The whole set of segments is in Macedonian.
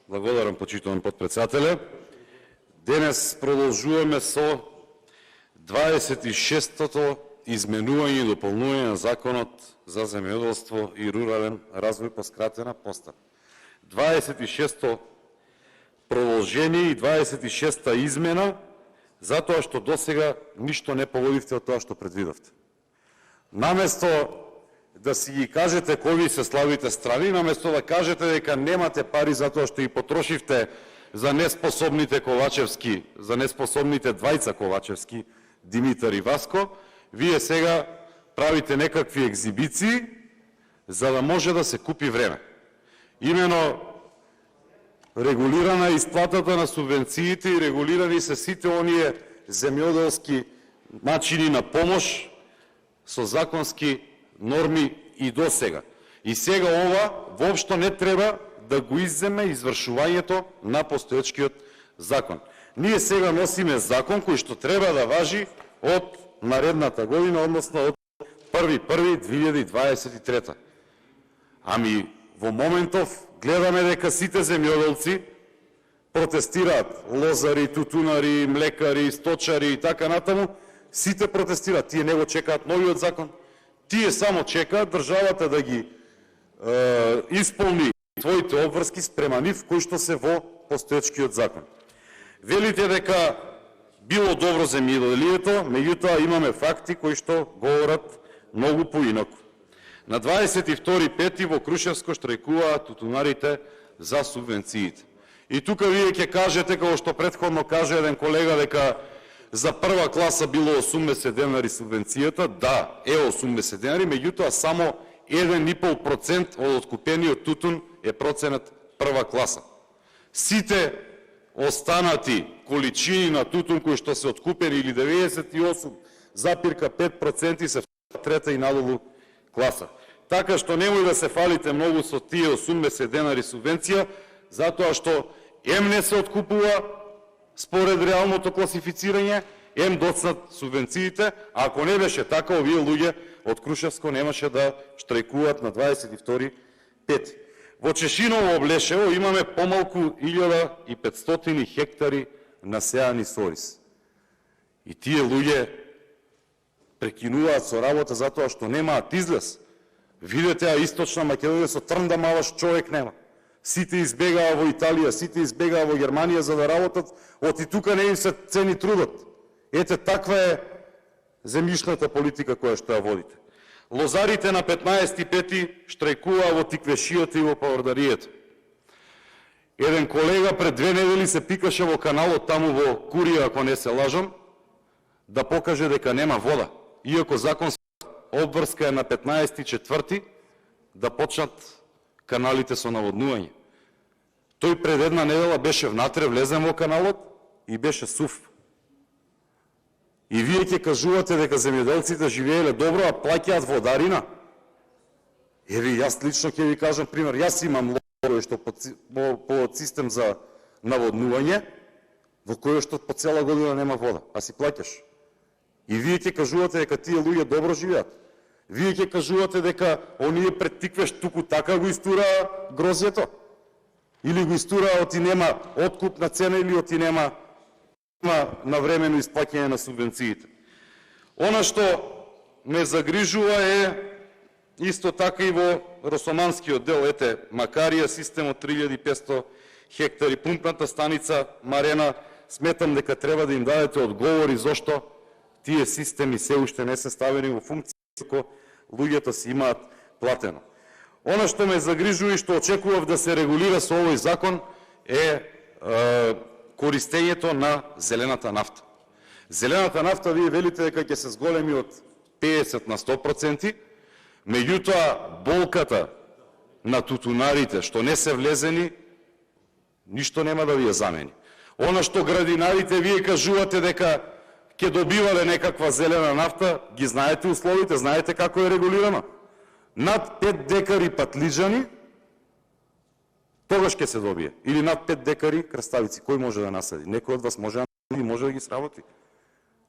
Благодарам, почитуван подпредседателе. Денес продолжуваме со 26-тото изменување и дополнување на Законот за земјоделство и рурален развој по скратена постапка. 26-то продолжение и 26-та измена, затоа што досега ништо не поводивте од тоа што предвидовте. Наместо да си ги кажете кои се слабите страни, наместо да кажете дека немате пари затоа што ги потрошивте за неспособните Ковачевски, за неспособните двајца Ковачевски, Димитар и Васко, вие сега правите некакви екзибиции за да може да се купи време. Имено регулирана исплатата на субвенциите и регулирани се сите оние земјоделски начини на помош со законски норми и до сега. И сега ова воопшто не треба да го изземе извршувањето на постоечкиот закон. Ние сега носиме закон кој што треба да важи од наредната година, односно од 1.1.2023. Ами во моментов гледаме дека сите земјоделци протестираат, лозари, тутунари, млекари, сточари и така натаму, сите протестираат. Тие не го чекаат новиот закон. Тие само чекаат државата да ги исполни своите обврски спрема нив, кои што се во постоечкиот закон. Велите дека било добро земјоделието, меѓутоа имаме факти кои што говорат многу поинаку. На 22.5. во Крушевско штрајкуваат тутунарите за субвенциите. И тука вие ќе кажете, како што претходно кажа еден колега, дека за прва класа било 80 денари субвенцијата. Да, е 80 денари, меѓутоа само 1,5% од откупениот тутун е проценат прва класа. Сите останати количини на тутун кои што се откупени или 98,5% се трета и надолу класа. Така што немој да се фалите многу со тие 80 денари субвенција, затоа што не се откупува според реалното класифицирање, доцнат субвенциите, а ако не беше така, овие луѓе од Крушевско немаше да штрајкуваат на 22.5. Во Чешиново Облешево имаме помалку 1500 хектари насеани со рис. И тие луѓе прекинуваат со работа затоа што немаат излез. Видете, а Источна Македонија со трнда малаш човек нема. Сите избегаа во Италија, сите избегаа во Германија за да работат, оти тука не им се цени трудот. Ете, таква е земјишната политика која што ја водите. Лозарите на 15.5. штрајкуваа во тиквешијата и во павардаријата. Еден колега пред 2 недели се пикаше во каналот таму во Курија, ако не се лажам, да покаже дека нема вода. Иако законска обврска е на 15.4. да почнат каналите со наводнување. Тој пред една недела беше внатре, влезен во каналот и беше сув. И вие ќе кажувате дека земјоделците живееле добро, а плаќаат водарина. Еви, јас лично ќе ви кажам пример. Јас имам лозари што по систем за наводнување, во кој што по цела година нема вода, а си плаќаш. И вие ќе кажувате дека тие луѓе добро живеат. Вие ќе кажувате дека оние пред тиквеш туку така го истураа грозјето. Или го истураа оти нема откупна цена, или оти нема навремено исплаќање на субвенциите. Она што ме загрижува е исто така и во Росоманскиот дел, ете, Макарија, системот 3500 хектари, пумпната станица Марена, сметам дека треба да им дадете одговори зошто тие системи се уште не се ставени во функција, ако луѓето си имаат платено. Она што ме загрижува и што очекував да се регулира со овој закон е користењето на зелената нафта. Зелената нафта, вие велите дека ќе се зголеми од 50 на 100%, меѓутоа болката на тутунарите што не се влезени, ништо нема да ви ја замени. Она што градинарите, вие кажувате дека ќе добивале некаква зелена нафта, ги знаете условите, знаете како е регулирано. Над 5 декари патлиџани, тогаш ќе се добие. Или над 5 декари краставици. Кој може да насади? Некој од вас може да насади, може да ги сработи.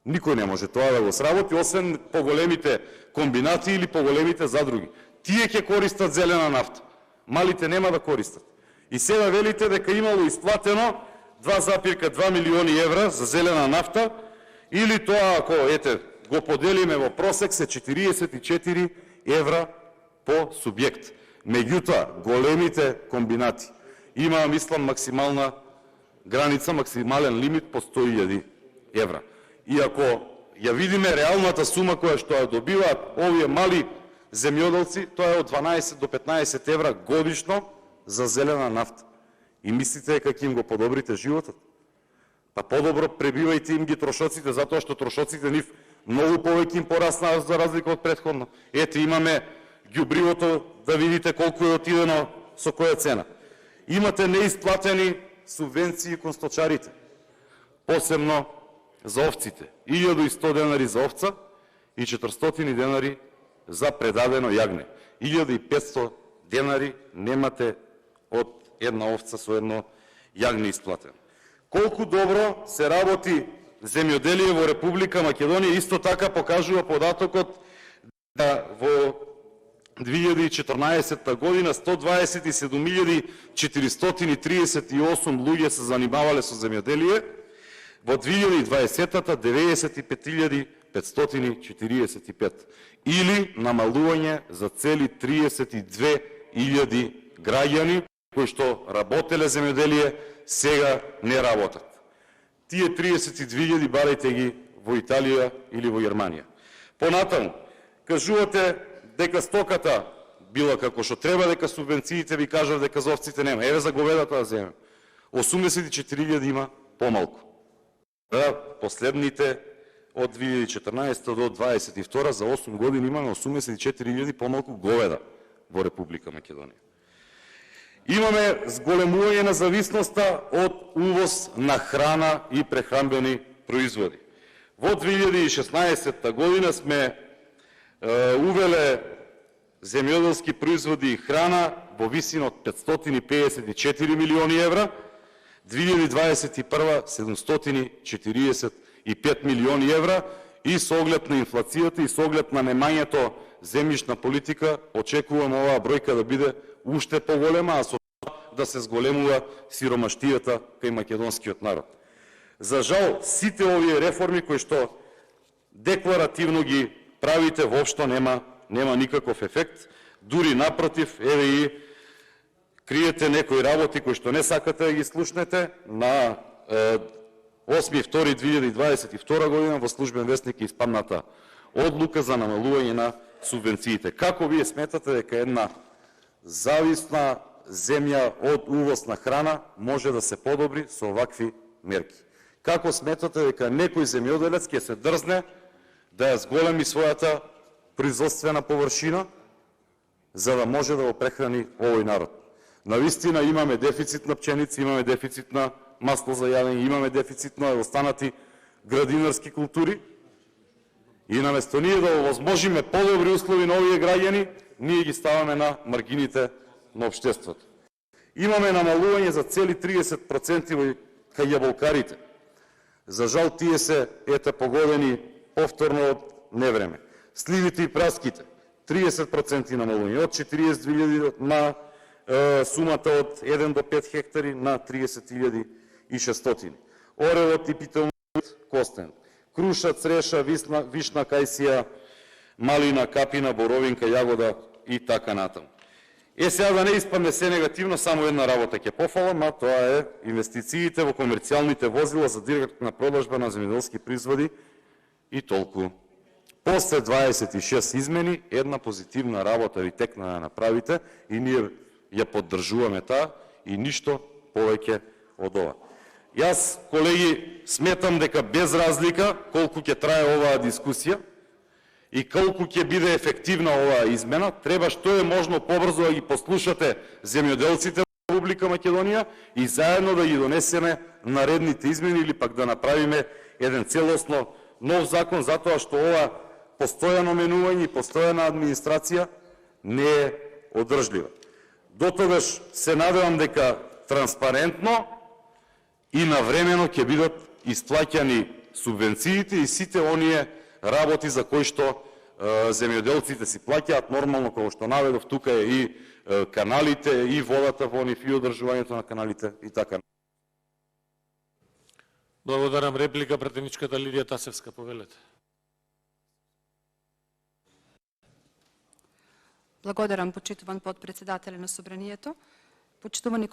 Никој не може тоа да го сработи, освен поголемите комбинати или поголемите задруги. Тие ќе користат зелена нафта. Малите нема да користат. И сега велите дека имало исплатено 2,2 милиони евра за зелена нафта, или тоа, ако го поделиме во просек, се 44 евра по субјект. Меѓутоа, големите комбинати има, мислам, максимална граница, максимален лимит по 100.000 евра. И ако ја видиме реалната сума која што ја добиваат овие мали земјоделци, тоа е од 12 до 15 евра годишно за зелена нафта. И мислите дека ќе им го подобрите животот? Па подобро пребивајте им ги трошоците, затоа што трошоците нив многу повеќе им пораснаа за разлика од претходно. Ете, имаме ѓубривото, да видите колку е отидено, со која цена. Имате неисплатени субвенции кон сточарите, посебно за овците. 1100 денари за овца и 400 денари за предадено јагне. 1500 денари немате од една овца со едно јагне исплатено. Колку добро се работи земјоделие во Република Македонија, исто така покажува податокот да во 2014 година 127.438 луѓе се занимавале со земјоделие, во 2020-та 95.545, или намалување за цели 32.000 граѓани кои што работеле земјоделие, сега не работат. Тие 32.000 барајте ги во Италија или во Германија. Понатаму, кажувате дека стоката била како што треба, дека субвенциите ви кажат дека за овците нема. Еве за говедата да земем. 84.000 има помалку. Последните од 2014 до 2022 за 8 години имаме 84.000 помалку говеда во Република Македонија. Имаме зголемување на зависноста од увоз на храна и прехранбени производи. Во 2016 година сме увеле земјоделски производи и храна во висина од 554 милиони евра, 2021 745 милиони евра, и со оглед на инфлацијата и со оглед на немањето земјишна политика очекуваме оваа бројка да биде уште поголема, а со да се зголемува сиромаштијата кај македонскиот народ. За жал, сите овие реформи кои што декларативно ги правите воопшто нема никаков ефект, дури напротив, еве и криете некои работи кои што не сакате да ги слушнете. На 8.2.2022 година во Службен вестник е испадната одлука за намалување на субвенциите. Како вие сметате дека една зависна земја од увоз на храна може да се подобри со овакви мерки? Како сметате дека некој земјоделец ќе се дрзне да ја зголеми својата производствена површина за да може да го прехрани овој народ? Навистина имаме дефицит на пченица, имаме дефицит на масло за јадење, имаме дефицит на останати градинарски култури, и наместо ние да овозможиме подобри услови на овие граѓани, ние ги ставаме на маргините на општеството. Имаме намалување за цели 30% кај јаболкарите. За жал, тие се погодени повторно од невреме. Сливите и праските 30% намалување, од 42.000 на сумата од 1 до 5 хектари на 30.600. Оревот и питомот костен, круша, цреша, вишна, кајсија, малина, капина, боровинка, јагода и така натаму. Сега да не испадне се негативно, само една работа ќе пофалам, а тоа е инвестициите во комерцијалните возила за директна продажба на земјоделски производи и толку. После 26 измени, една позитивна работа ви текна да направите и ние ја поддржуваме таа и ништо повеќе од ова. Јас, колеги, сметам дека без разлика колку ќе трае оваа дискусија и колку ќе биде ефективна оваа измена, треба што е можно побрзо да ги послушате земјоделците во Република Македонија и заедно да ги донесеме наредните измени или пак да направиме еден целосно нов закон, затоа што ова постојано менување и постојана администрација не е одржлива. Дотогаш се надевам дека транспарентно и навремено ќе бидат исплаќани субвенциите и сите оние работи за кои што земјоделците си плаќаат нормално, како што наведов, тука е и каналите, и водата во нив, и одржувањето на каналите и така. Благодарам. Реплика пратеничката Лидија Тасевска, повелете. Благодарам, почитуван подпредседателе на Собранието. Почитувани